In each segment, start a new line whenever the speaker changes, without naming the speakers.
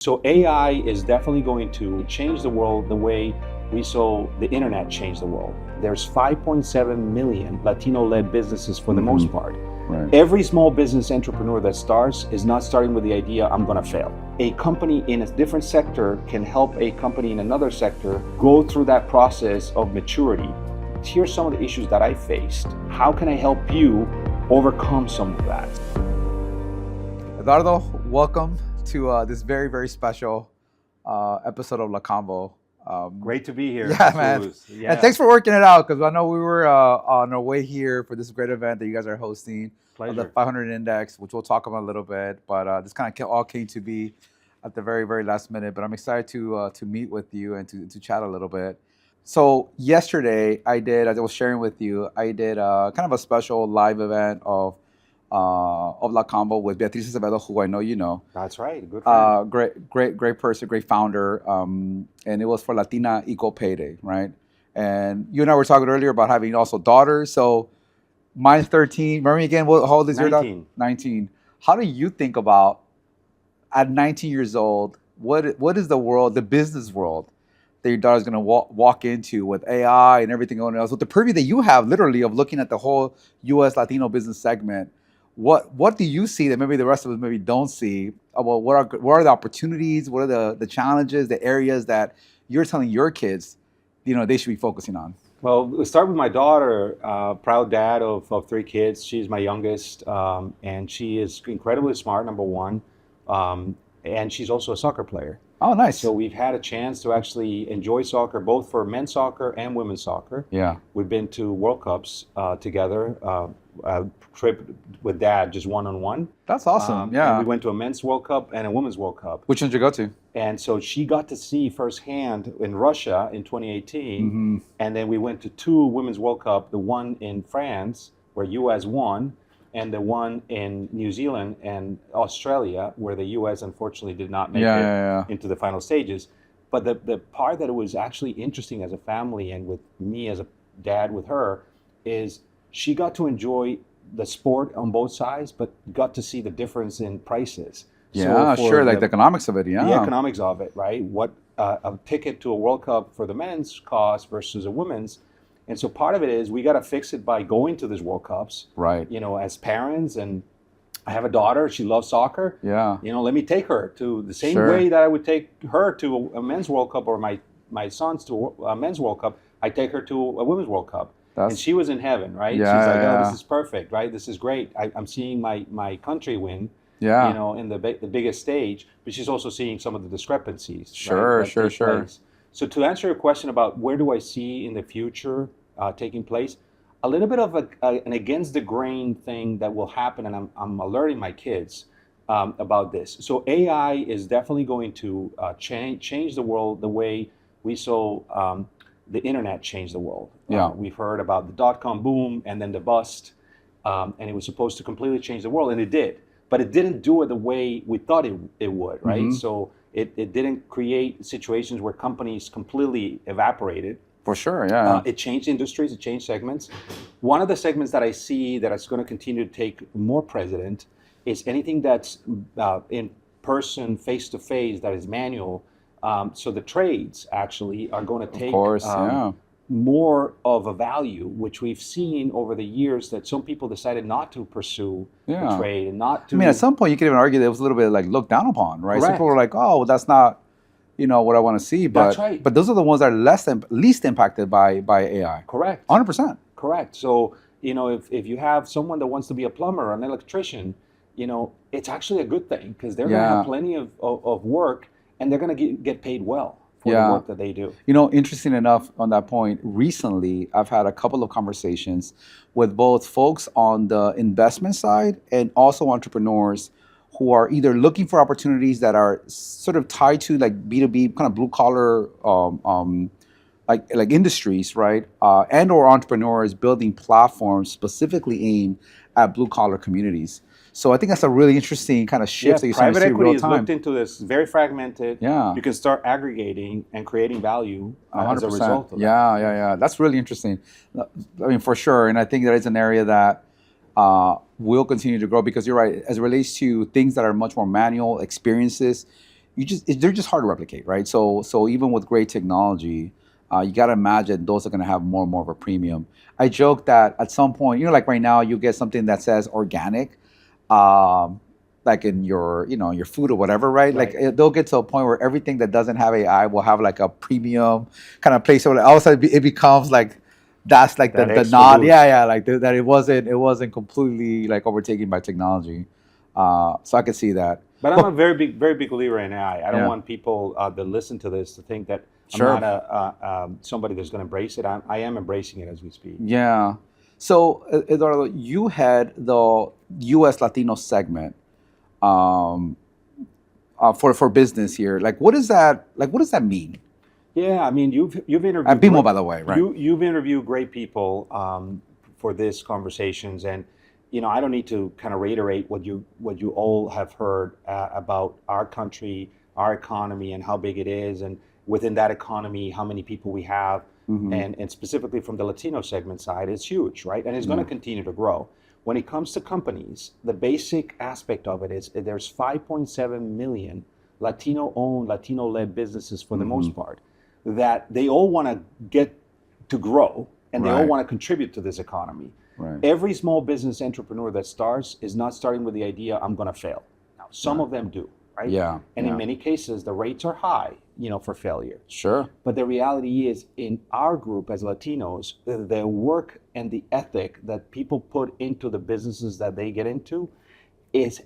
So AI is definitely going to change the world the way we saw the internet change the world. There's 5.7 million Latino-led businesses for the most part.
Right.
Every small business entrepreneur that starts is not starting with the idea, I'm going to fail. A company in a different sector can help a company in another sector go through that process of maturity. Here's some of the issues that I faced. How can I help you overcome some of that?
Eduardo, welcome to this very, very special episode of La Combo.
Great to be here.
Yeah, man.
Yeah.
And thanks for working it out, because I know we were on our way here for this great event that you guys are hosting.
Pleasure.
The 500 Index, which we'll talk about a little bit. But this kind of all came to be at the very, very last minute. But I'm excited to meet with you and to chat a little bit. So yesterday, as I was sharing with you, I did kind of a special live event of La Combo with Beatriz Acevedo, who I know you know.
That's right. Good friend.
Great person, great founder. And it was for Latina Equal Pay Day, right? And you and I were talking earlier about having also daughters. So mine's 13. Remember me again, how old is your daughter? 19. How do you think about, at 19 years old, what is the world, the business world, that your daughter's going to walk into with AI and everything else, with the purview that you have literally of looking at the whole U.S. Latino business segment? What do you see that maybe the rest of us maybe don't see about what are the opportunities, what are the challenges, the areas that you're telling your kids, they should be focusing on?
Well, we'll start with my daughter, proud dad of 3 kids. She's my youngest, and she is incredibly smart, number one, and she's also a soccer player.
Oh, nice.
So we've had a chance to actually enjoy soccer, both for men's soccer and women's soccer.
Yeah.
We've been to World Cups together, a trip with dad, just one-on-one.
That's awesome, yeah.
And we went to a men's World Cup and a women's World Cup.
Which one did you go to?
And so she got to see firsthand in Russia in 2018. And then we went to 2 women's World Cup, the one in France, where U.S. won, and the one in New Zealand and Australia, where the U.S. unfortunately did not make it into the final stages. But the part that was actually interesting as a family and with me as a dad with her is she got to enjoy the sport on both sides, but got to see the difference in prices.
Yeah, so sure, like the economics of it, yeah.
The economics of it, right? What a ticket to a World Cup for the men's cost versus a women's. And so part of it is we got to fix it by going to these World Cups,
right?
As parents. And I have a daughter; she loves soccer.
Yeah.
Let me take her to the same way that I would take her to a men's World Cup, or my sons to a men's World Cup. I take her to a women's World Cup, and she was in heaven, right?
Yeah,
she's like, "Oh, this is perfect, right? This is great. I'm seeing my country win."
Yeah.
In the biggest stage, but she's also seeing some of the discrepancies.
Sure.
So to answer your question about where do I see in the future taking place, a little bit of an against the grain thing that will happen, and I'm alerting my kids about this. So AI is definitely going to change the world the way we saw the internet change the world.
Yeah.
We've heard about the dot-com boom and then the bust, and it was supposed to completely change the world, and it did. But it didn't do it the way we thought it would, right? So it didn't create situations where companies completely evaporated.
For sure, yeah.
It changed industries, it changed segments. One of the segments that I see that is going to continue to take more precedent is anything that's in person, face-to-face, that is manual. So the trades actually are going to take more of a value, which we've seen over the years that some people decided not to pursue the trade and not to.
I mean, at some point you could even argue that it was a little bit like looked down upon, right?
Correct.
Some people were like, oh, well, that's not, what I want to see. But,
that's right.
But those are the ones that are least impacted by AI.
Correct.
100%.
Correct. So, if you have someone that wants to be a plumber or an electrician, it's actually a good thing, because they're going to have plenty of work, and they're going to get paid well for the work that they do.
Interesting enough on that point, recently I've had a couple of conversations with both folks on the investment side and also entrepreneurs who are either looking for opportunities that are sort of tied to like B2B, kind of blue collar, like industries, right? And or entrepreneurs building platforms specifically aimed at blue collar communities. So I think that's a really interesting kind of shift that you're starting to see in real time.
Private equity has looked into this, very fragmented.
Yeah.
You can start aggregating and creating value as a result of that.
Yeah. That's really interesting. I mean, for sure. And I think that is an area that will continue to grow, because you're right, as it relates to things that are much more manual experiences, they're just hard to replicate, right? So even with great technology, you got to imagine those are going to have more and more of a premium. I joke that at some point, like right now, you get something that says organic, um, like in your, your food or whatever, right? Like they'll get to a point where everything that doesn't have AI will have like a premium kind of place. So all of a sudden it becomes like that's like
That
the
extra
nod,
boost.
yeah, like that it wasn't completely like overtaken by technology. So I could see that.
But I'm a
Well,
very big believer in AI. I don't
yeah,
want people that listen to this to think that I'm
sure.
not somebody that's going to embrace it. I am embracing it as we speak.
Yeah. So, Eduardo, you had the U.S. Latino segment um, for business here. Like, what is that? Like, what does that mean?
Yeah, I mean, you've
At
interviewed
BMO, by the way, right?
you've interviewed great people for this conversations, and I don't need to kind of reiterate what you all have heard about our country, our economy, and how big it is, and within that economy, how many people we have,
Mm-hmm.
and specifically from the Latino segment side, it's huge, right? And it's going to
Yeah.
continue to grow. When it comes to companies, the basic aspect of it is there's 5.7 million Latino-owned, Latino-led businesses for the
Mm-hmm.
most part that they all want to get to grow and they all
Right.
want to contribute to this economy.
Right.
Every small business entrepreneur that starts is not starting with the idea, I'm going to fail. Now, some
Right.
of them do, right?
Yeah.
And in
Yeah.
many cases, the rates are high, for failure.
Sure.
But the reality is, in our group as Latinos, the work and the ethic that people put into the businesses that they get into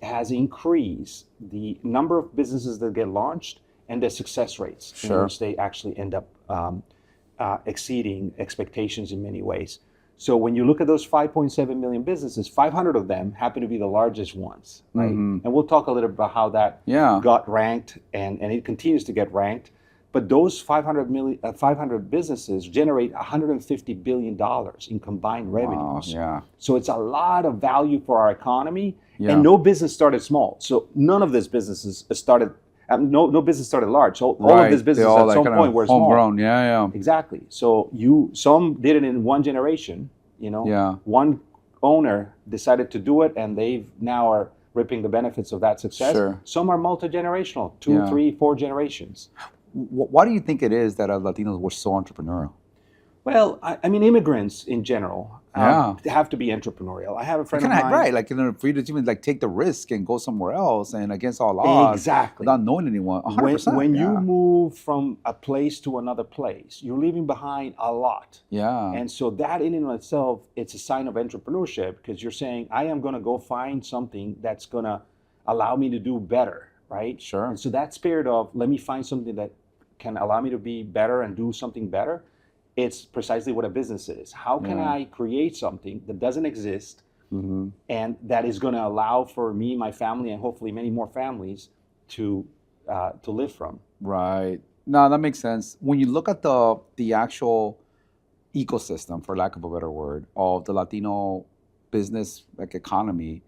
has increased the number of businesses that get launched and the success rates in
Sure.
which they actually end up exceeding expectations in many ways. So when you look at those 5.7 million businesses, 500 of them happen to be the largest ones, right?
Mm-hmm.
And we'll talk a little bit about how that
Yeah.
got ranked and it continues to get ranked. But those 500 businesses generate $150 billion in combined
Wow.
revenues.
Yeah.
So it's a lot of value for our economy.
Yeah.
And no business started small. So none of these businesses started, no business started large. So all
Right.
of these
They
businesses
all
at
like
some
kind
point
of
were small.
homegrown. Yeah. Yeah.
Exactly. So some did it in one generation,
Yeah.
one owner decided to do it and they now are reaping the benefits of that success.
Sure.
Some are multi-generational, 2,
Yeah.
3, 4 generations.
Why do you think it is that Latinos were so entrepreneurial?
Well, I mean, immigrants in general have to be entrepreneurial. I have a friend of mine.
Right, like for you to even like take the risk and go somewhere else and against all odds,
Exactly.
without knowing anyone. 100%.
When
yeah.
you move from a place to another place, you're leaving behind a lot.
Yeah.
And so that in and of itself, it's a sign of entrepreneurship because you're saying, I am going to go find something that's going to allow me to do better, right?
Sure.
And so that spirit of let me find something that can allow me to be better and do something better, it's precisely what a business is. How can
Yeah.
I create something that doesn't exist
Mm-hmm.
and that is going to allow for me, my family, and hopefully many more families to live from?
Right. No, that makes sense. When you look at the actual ecosystem, for lack of a better word, of the Latino business like economy,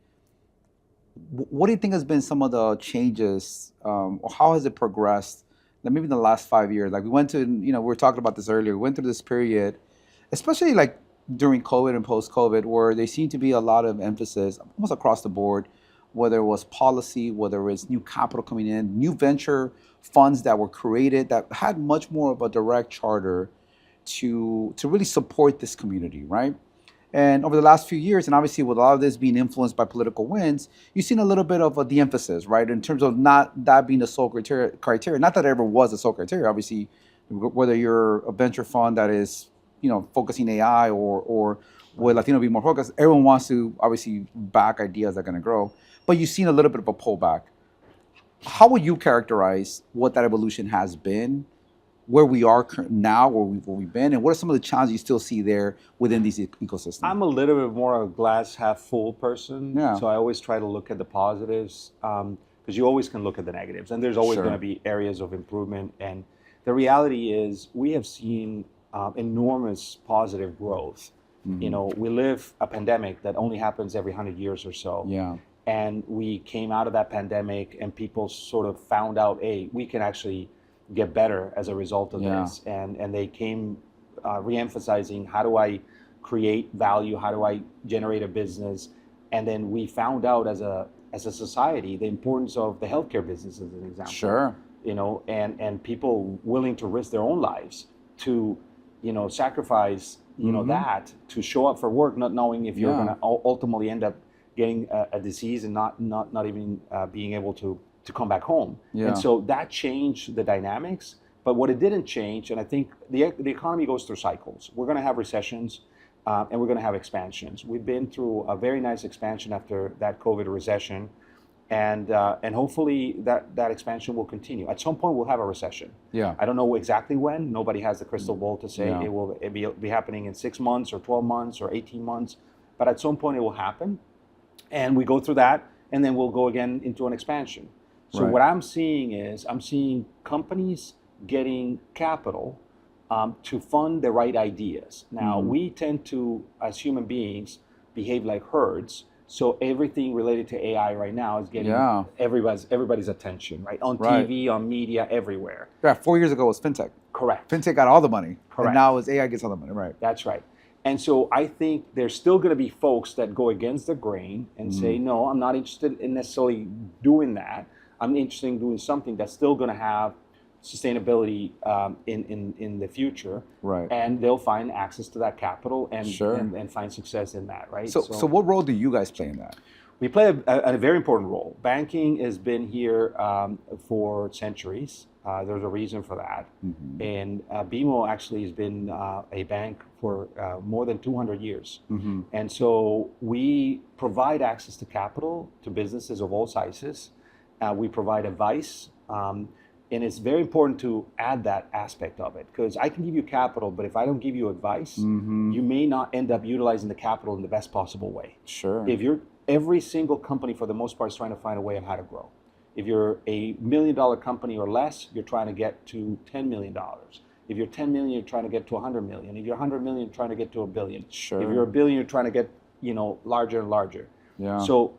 what do you think has been some of the changes, or how has it progressed? Like maybe in the last 5 years, like we went to, we were talking about this earlier. We went through this period, especially like during COVID and post-COVID, where there seemed to be a lot of emphasis almost across the board, whether it was policy, whether it's new capital coming in, new venture funds that were created that had much more of a direct charter to really support this community, right? And over the last few years, and obviously with a lot of this being influenced by political winds, you've seen a little bit of a de-emphasis, right? In terms of not that being the sole criteria. Not that it ever was a sole criteria. Obviously, whether you're a venture fund that is, focusing AI or would Latino be more focused, everyone wants to obviously back ideas that are going to grow. But you've seen a little bit of a pullback. How would you characterize what that evolution has been, where we are now, where we've been, and what are some of the challenges you still see there within these ecosystems?
I'm a little bit more of a glass half full person.
Yeah.
So I always try to look at the positives because you always can look at the negatives and there's always
Sure.
going to be areas of improvement. And the reality is we have seen enormous positive growth.
Mm-hmm.
We live a pandemic that only happens every 100 years or so.
Yeah.
And we came out of that pandemic and people sort of found out, hey, we can actually get better as a result of
Yeah.
this. And they came re-emphasizing, how do I create value? How do I generate a business? And then we found out as a society the importance of the healthcare business as an example.
Sure.
and people willing to risk their own lives to, sacrifice, that to show up for work, not knowing if you're going to ultimately end up getting a disease and not even being able to come back home.
Yeah.
And so that changed the dynamics. But what it didn't change, and I think the economy goes through cycles. We're going to have recessions, and we're going to have expansions. We've been through a very nice expansion after that COVID recession, and hopefully that expansion will continue. At some point, we'll have a recession.
Yeah.
I don't know exactly when. Nobody has the crystal ball to say it will be happening in 6 months or 12 months or 18 months. But at some point, it will happen, and we go through that, and then we'll go again into an expansion. So what I'm seeing companies getting capital to fund the right ideas. Now, we tend to, as human beings, behave like herds. So everything related to AI right now is getting everybody's attention, right? On TV, on media, everywhere.
Yeah, 4 years ago it was fintech.
Correct.
Fintech got all the money.
Correct.
And now it's AI gets all the money, right?
That's right. And so I think there's still going to be folks that go against the grain and say, no, I'm not interested in necessarily doing that. I'm interested in doing something that's still going to have sustainability in the future,
right?
And they'll find access to that capital and find success in that, right?
So what role do you guys play in that?
We play a very important role. Banking has been here for centuries. There's a reason for that. And BMO actually has been a bank for more than 200 years. And so we provide access to capital to businesses of all sizes. We provide advice. And it's very important to add that aspect of it, because I can give you capital, but if I don't give you advice, you may not end up utilizing the capital in the best possible way.
Sure.
If every single company for the most part is trying to find a way of how to grow. If you're a $1 million company or less, you're trying to get to $10 million. If you're 10 million, you're trying to get to 100 million. If you're 100 million, you're trying to get to $1 billion.
Sure.
If you're $1 billion, you're trying to get larger and larger.
Yeah.
So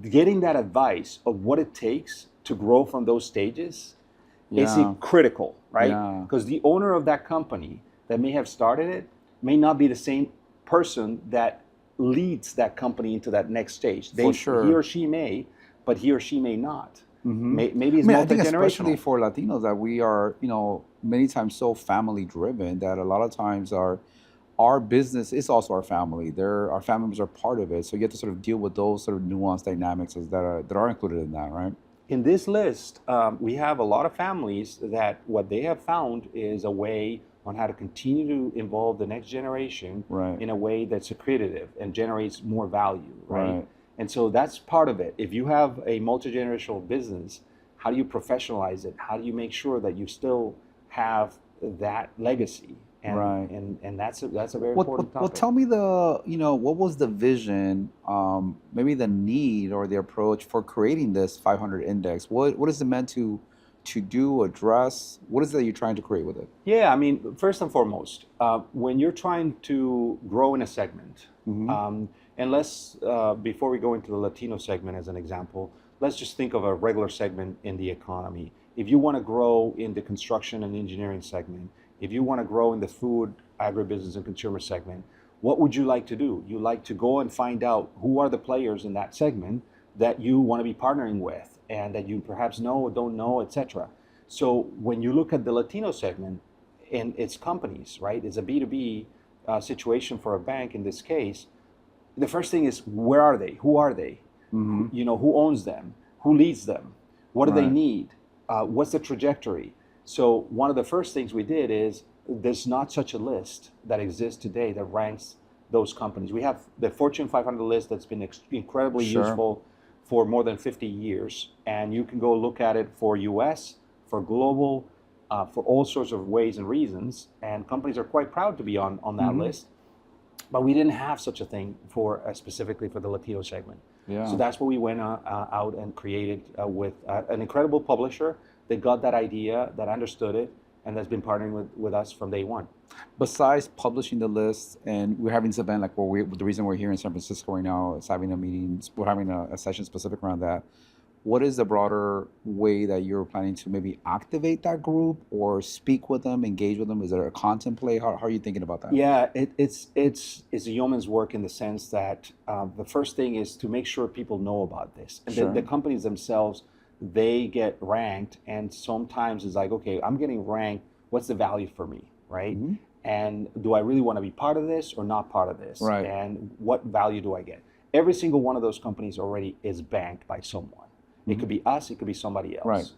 getting that advice of what it takes to grow from those stages is critical, right? Because the owner of that company that may have started it may not be the same person that leads that company into that next stage.
For sure.
He or she may, but he or she may not. Maybe it's
I think
multi-generational.
especially for Latinos that we are, many times so family driven that a lot of times our business is also our family. Our family members are part of it. So you have to sort of deal with those sort of nuanced dynamics that are included in that, right?
In this list, we have a lot of families that what they have found is a way on how to continue to involve the next generation in a way that's accretive and generates more value, right? And so that's part of it. If you have a multi-generational business, how do you professionalize it? How do you make sure that you still have that legacy? And that's a very important topic.
Well, tell me what was the vision, maybe the need or the approach for creating this 500 index? What is it meant to do, address? What is it that you're trying to create with it?
Yeah, I mean, first and foremost, when you're trying to grow in a segment, and let's, before we go into the Latino segment as an example, let's just think of a regular segment in the economy. If you want to grow in the construction and engineering segment, if you want to grow in the food, agribusiness, and consumer segment, what would you like to do? You like to go and find out who are the players in that segment that you want to be partnering with and that you perhaps know or don't know, etc. So when you look at the Latino segment and its companies, right, it's a B2B situation for a bank in this case. The first thing is, where are they? Who are they? Who owns them? Who leads them? What do they need? What's the trajectory? So one of the first things we did is there's not such a list that exists today that ranks those companies. We have the Fortune 500 list that's been incredibly useful for more than 50 years. And you can go look at it for US, for global, for all sorts of ways and reasons. And companies are quite proud to be on that list. But we didn't have such a thing for specifically for the Latino segment. So that's what we went out and created with an incredible publisher that got that idea, that understood it, and that's been partnering with us from day one.
Besides publishing the list, and we're having this event, like the reason we're here in San Francisco right now is having a meeting, we're having a session specific around that. What is the broader way that you're planning to maybe activate that group or speak with them, engage with them? Is there a content play? How are you thinking about that?
Yeah, it's a yeoman's work in the sense that the first thing is to make sure people know about this. And the companies themselves they get ranked, and sometimes it's like, okay, I'm getting ranked. What's the value for me, right?
Mm-hmm.
And do I really want to be part of this or not part of this?
Right.
And what value do I get? Every single one of those companies already is banked by someone. It could be us, it could be somebody else.
Right.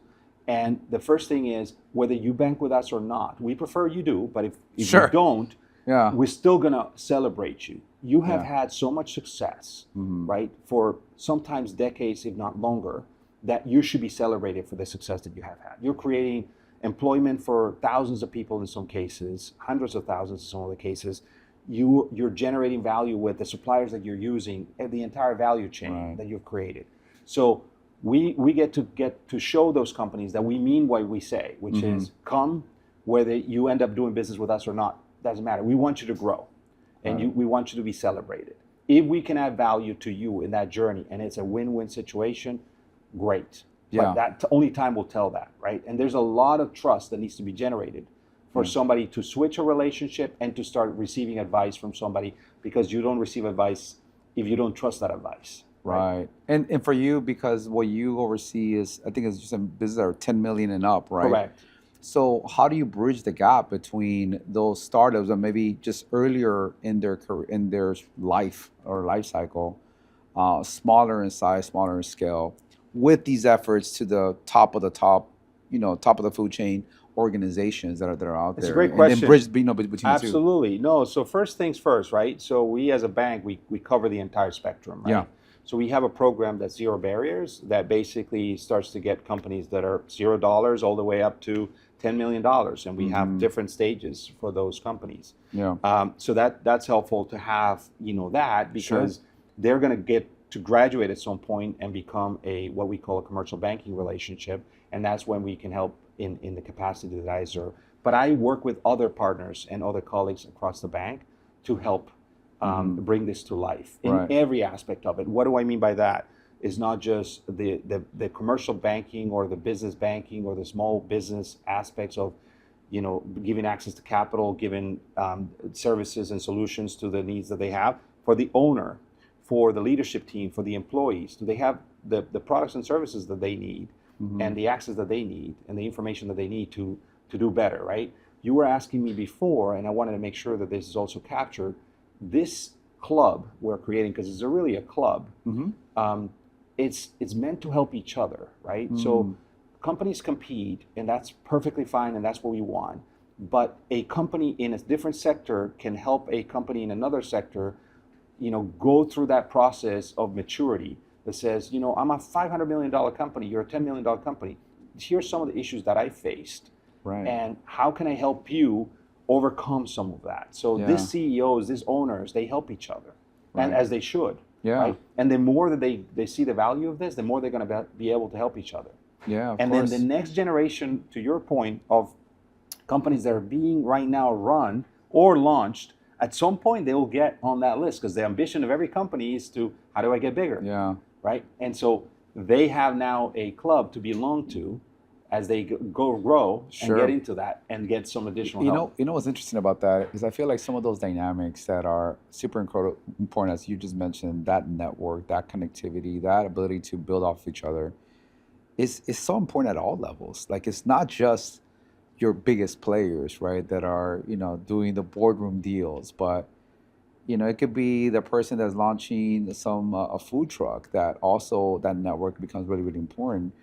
And the first thing is, whether you bank with us or not, we prefer you do, but if
Sure.
you don't,
Yeah.
we're still gonna celebrate you. You have
Yeah.
had so much success,
Mm-hmm.
right, for sometimes decades, if not longer, that you should be celebrated for the success that you have had. You're creating employment for thousands of people in some cases, hundreds of thousands in some other cases. You're generating value with the suppliers that you're using, and the entire value chain
Right.
that you've created. So we get to show those companies that we mean what we say, which
Mm-hmm.
is come, whether you end up doing business with us or not, doesn't matter. We want you to grow, and
Right.
we want you to be celebrated. If we can add value to you in that journey, and it's a win-win situation, great.
Yeah.
But that only time will tell that, right? And there's a lot of trust that needs to be generated for somebody to switch a relationship and to start receiving advice from somebody, because you don't receive advice if you don't trust that advice.
Right. And for you, because what you oversee is, I think it's just in business that are 10 million and up, right?
Correct.
So how do you bridge the gap between those startups that maybe just earlier in their career, in their life or life cycle, smaller in size, smaller in scale, with these efforts to the top of the top, top of the food chain organizations that are out there?
It's a great
And
question.
then bridge, between the two.
Absolutely. No, so first things first, right? So we as a bank, we cover the entire spectrum, right?
Yeah.
So we have a program that's zero barriers that basically starts to get companies that are $0 all the way up to $10 million. And we have different stages for those companies.
Yeah.
So that's helpful to have, that, because they're going to get to graduate at some point and become what we call a commercial banking relationship. And that's when we can help in the capacity that I serve. But I work with other partners and other colleagues across the bank to help bring this to life in every aspect of it. What do I mean by that? Is not just the commercial banking or the business banking or the small business aspects of, giving access to capital, giving services and solutions to the needs that they have. For the owner, for the leadership team, for the employees, do they have the products and services that they need, and the access that they need, and the information that they need to do better, right? You were asking me before, and I wanted to make sure that this is also captured. This club we're creating, because it's really a club, it's meant to help each other, right? So companies compete, and that's perfectly fine, and that's what we want. But a company in a different sector can help a company in another sector, go through that process of maturity that says, I'm a $500 million company, you're a $10 million company. Here's some of the issues that I faced.
Right.
And how can I help you overcome some of that? So these CEOs, these owners, they help each other, and as they should.
Yeah.
Right? And the more that they see the value of this, the more they're going to be able to help each other.
Yeah,
and then the next generation, to your point, of companies that are being right now run or launched, at some point they will get on that list, because the ambition of every company is to, how do I get bigger?
Yeah.
Right? And so they have now a club to belong to as they grow and get into that and get some additional help.
You know what's interesting about that is I feel like some of those dynamics that are super important, as you just mentioned, that network, that connectivity, that ability to build off each other, is so important at all levels. Like, it's not just your biggest players, right, that are, doing the boardroom deals, but it could be the person that's launching some a food truck, that also that network becomes really, really important.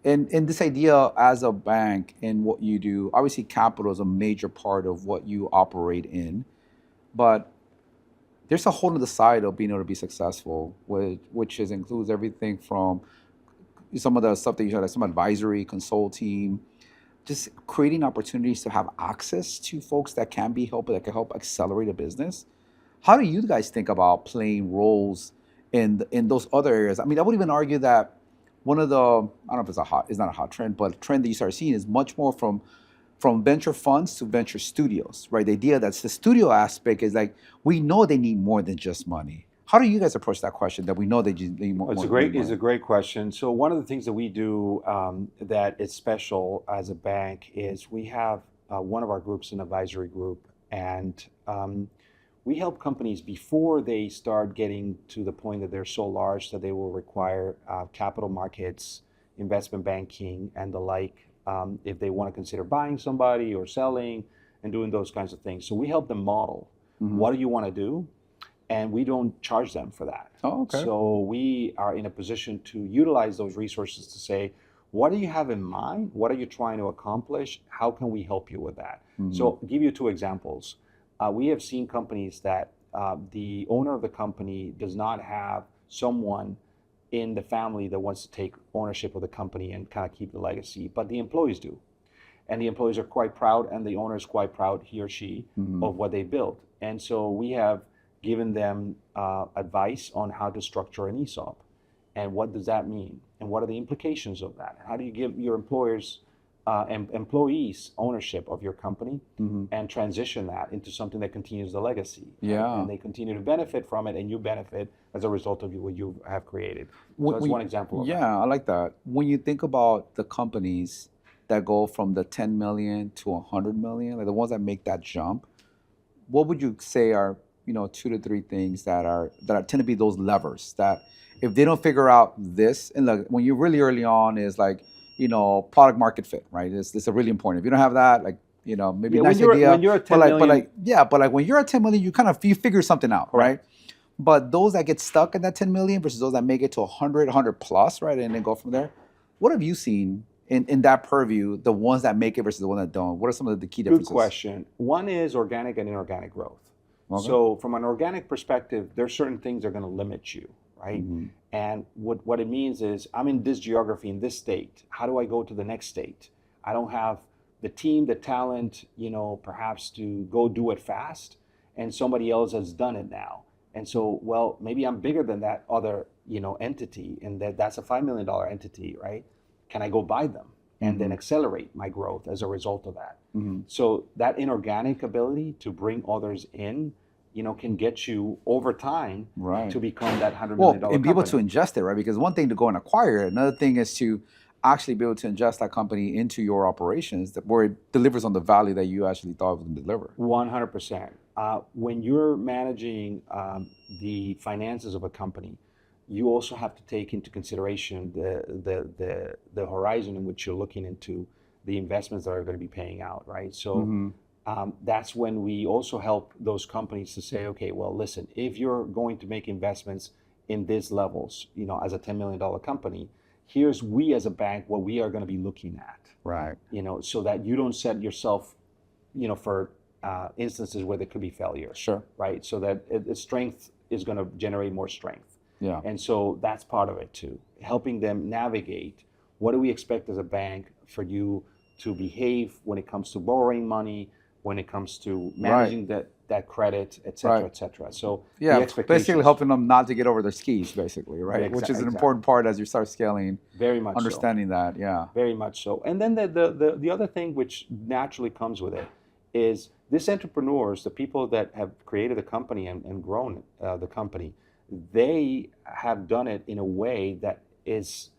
And this idea as a bank and what you do, obviously capital is a major part of what you operate in, but there's a whole other side of being able to be successful, which includes everything from some of the stuff that you had, like some advisory, consulting, just creating opportunities to have access to folks that can help accelerate a business. How do you guys think about playing roles in those other areas? I mean, I would even argue that one of the, I don't know if it's not a hot trend, but a trend that you start seeing is much more from venture funds to venture studios, right? The idea that the studio aspect is like, we know they need more than just money. How do you guys approach that question, that we know they need more?
It's a great question. So one of the things that we do that is special as a bank is we have one of our groups, an advisory group, and we help companies before they start getting to the point that they're so large that they will require capital markets, investment banking, and the like, if they want to consider buying somebody or selling and doing those kinds of things. So we help them model what do you want to do, and we don't charge them for that.
Oh, okay.
So we are in a position to utilize those resources to say, what do you have in mind? What are you trying to accomplish? How can we help you with that? So I'll give you two examples. We have seen companies that the owner of the company does not have someone in the family that wants to take ownership of the company and kind of keep the legacy, but the employees do. And the employees are quite proud, and the owner is quite proud, he or she, of what they built. And so we have given them advice on how to structure an ESOP. And what does that mean? And what are the implications of that? How do you give your employers employees ownership of your company and transition that into something that continues the legacy?
Yeah.
And they continue to benefit from it, and you benefit as a result of what you have created. So that's one example of that.
Yeah, I like that. When you think about the companies that go from the 10 million to 100 million, like the ones that make that jump, what would you say are, 2 to 3 things that tend to be those levers that if they don't figure out this, and like when you're really early on is like, product market fit, right? It's a really important. If you don't have that, like, maybe
Yeah,
nice idea.
when you're at 10 million,
but like when you're at 10 million, you figure something out,
Correct.
right? But those that get stuck at that 10 million versus those that make it to 100 plus, right? And then go from there. What have you seen in that purview, the ones that make it versus the ones that don't? What are some of the key differences?
Good question. One is organic and inorganic growth.
Okay.
So from an organic perspective, there's certain things that are going to limit you, right? And what it means is, I'm in this geography, in this state. How do I go to the next state? I don't have the team, the talent, perhaps to go do it fast, and somebody else has done it now. And so, well, maybe I'm bigger than that other, entity, and that's a $5 million entity, right? Can I go buy them and then accelerate my growth as a result of that? So that inorganic ability to bring others in, can get you over time to become that $100 million
and be able to
company.
ingest it, right? Because one thing to go and acquire it, another thing is to actually be able to ingest that company into your operations where it delivers on the value that you actually thought it would deliver.
100%. When you're managing the finances of a company, you also have to take into consideration the horizon in which you're looking into the investments that are going to be paying out, right? So that's when we also help those companies to say, okay, well, listen, if you're going to make investments in these levels, as a $10 million company, here's we as a bank what we are going to be looking at,
right?
So that you don't set yourself, for instances where there could be failure,
Sure,
right? So that the strength is going to generate more strength.
Yeah.
And so that's part of it too, helping them navigate what do we expect as a bank for you to behave when it comes to borrowing money, when it comes to managing that credit, et cetera, et cetera. So
yeah,
the expectations,
basically helping them not to get over their skis, basically, right?
Yeah,
Which is an
exactly.
important part as you start scaling.
Very much
understanding
so.
that, yeah.
Very much so. And then the other thing which naturally comes with it is these entrepreneurs, the people that have created the company and grown the company, they have done it in a way that is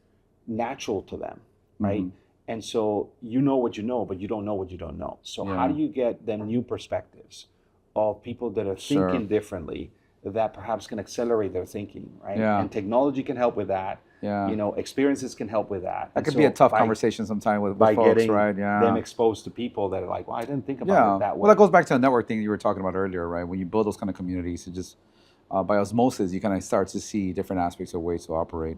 natural to them, right? And so you know what you know, but you don't know what you don't know. So how do you get them new perspectives of people that are thinking differently that perhaps can accelerate their thinking, right? And technology can help with that. Experiences can help with that.
That could be a tough conversation sometime with folks,
getting
right?
them exposed to people that are like, well, I didn't think about it that way.
Well, that goes back to the network thing you were talking about earlier, right? When you build those kind of communities, it just by osmosis, you kind of start to see different aspects of ways to operate.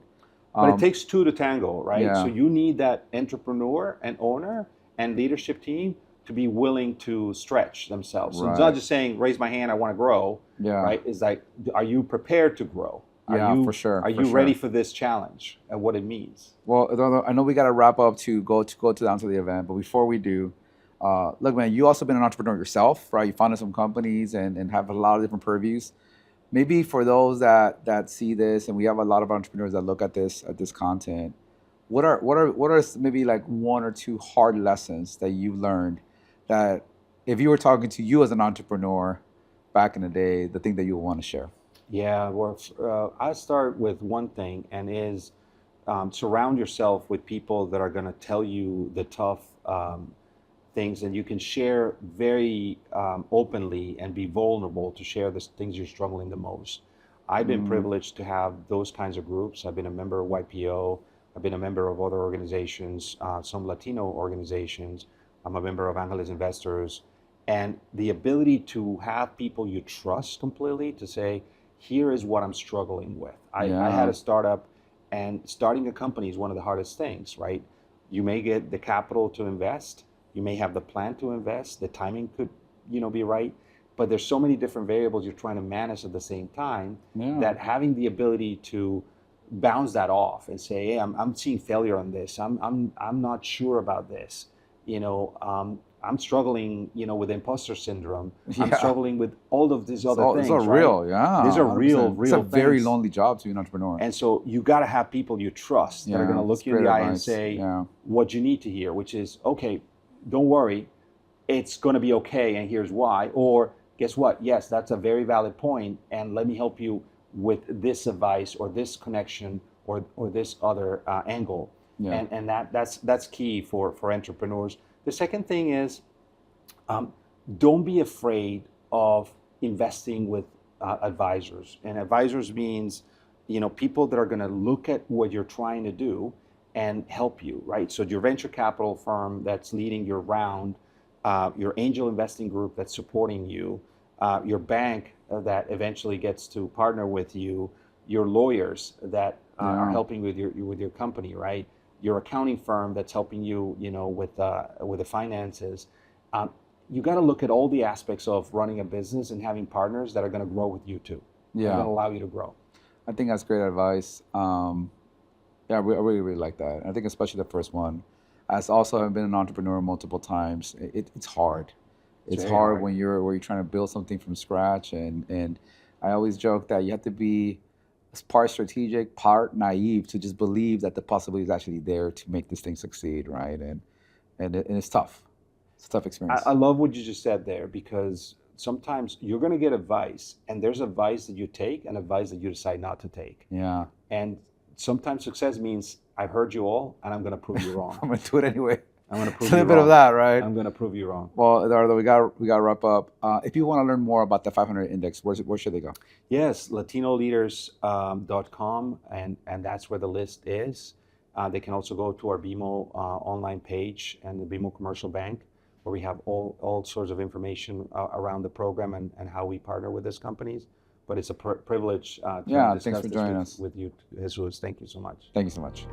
But it takes two to tango, right?
Yeah.
So you need that entrepreneur and owner and leadership team to be willing to stretch themselves. So it's not just saying, raise my hand, I want to grow, right? It's like, are you prepared to grow?
For sure.
Are you ready for this challenge and what it means?
Well, Eduardo, I know we got to wrap up to go down to the event, but before we do, look, man, you also been an entrepreneur yourself, right? You founded some companies and have a lot of different purviews. Maybe for those that see this, and we have a lot of entrepreneurs that look at this content, what are maybe like 1 or 2 hard lessons that you learned that if you were talking to you as an entrepreneur back in the day, the thing that you would want to share?
Yeah, well, I start with one thing, and is surround yourself with people that are going to tell you the tough things, and you can share very openly and be vulnerable to share the things you're struggling the most. I've been privileged to have those kinds of groups. I've been a member of YPO. I've been a member of other organizations, some Latino organizations. I'm a member of Angeles Investors. And the ability to have people you trust completely to say, here is what I'm struggling with. I had a startup, and starting a company is one of the hardest things, right? You may get the capital to invest. You may have the plan to invest. The timing could, be right. But there's so many different variables you're trying to manage at the same time that having the ability to bounce that off and say, hey, I'm seeing failure on this. I'm not sure about this. I'm struggling, with imposter syndrome. I'm struggling with all of these other things.
These are real,
These are
100%.
real
It's a
things.
very lonely job to be an entrepreneur.
And so you got to have people you trust that are going to look you in the eye and say what you need to hear, which is, okay, don't worry, it's going to be okay, and here's why. Or guess what? Yes, that's a very valid point, and let me help you with this advice or this connection or this other angle. And that's key for entrepreneurs. The second thing is, don't be afraid of investing with advisors. And advisors means, people that are going to look at what you're trying to do and help you, right? So your venture capital firm that's leading your round, your angel investing group that's supporting you, your bank that eventually gets to partner with you, your lawyers that are helping with your company, right? Your accounting firm that's helping you, with the finances. You got to look at all the aspects of running a business and having partners that are going to grow with you too. They're going to allow you to grow.
I think that's great advice. I really, really like that. I think especially the first one. As also have been an entrepreneur multiple times. It's hard. It's hard when you're trying to build something from scratch. And I always joke that you have to be part strategic, part naive to just believe that the possibility is actually there to make this thing succeed, right? And it's tough. It's a tough experience.
I love what you just said there, because sometimes you're going to get advice, and there's advice that you take and advice that you decide not to take.
Yeah.
And sometimes success means I've heard you all, and I'm going to prove you wrong.
I'm going to do it anyway.
I'm going to prove
you wrong. A bit of that, right?
I'm going to prove you wrong.
Well, Eduardo, we got to wrap up. If you want to learn more about the 500 index, where should they go?
Yes, Latino-leaders.com, and that's where the list is. They can also go to our BMO online page and the BMO Commercial Bank, where we have all sorts of information around the program and how we partner with these companies. But it's a privilege to discuss
thanks for joining us
with you, Jesus. Thank you so much.
Thank you so much.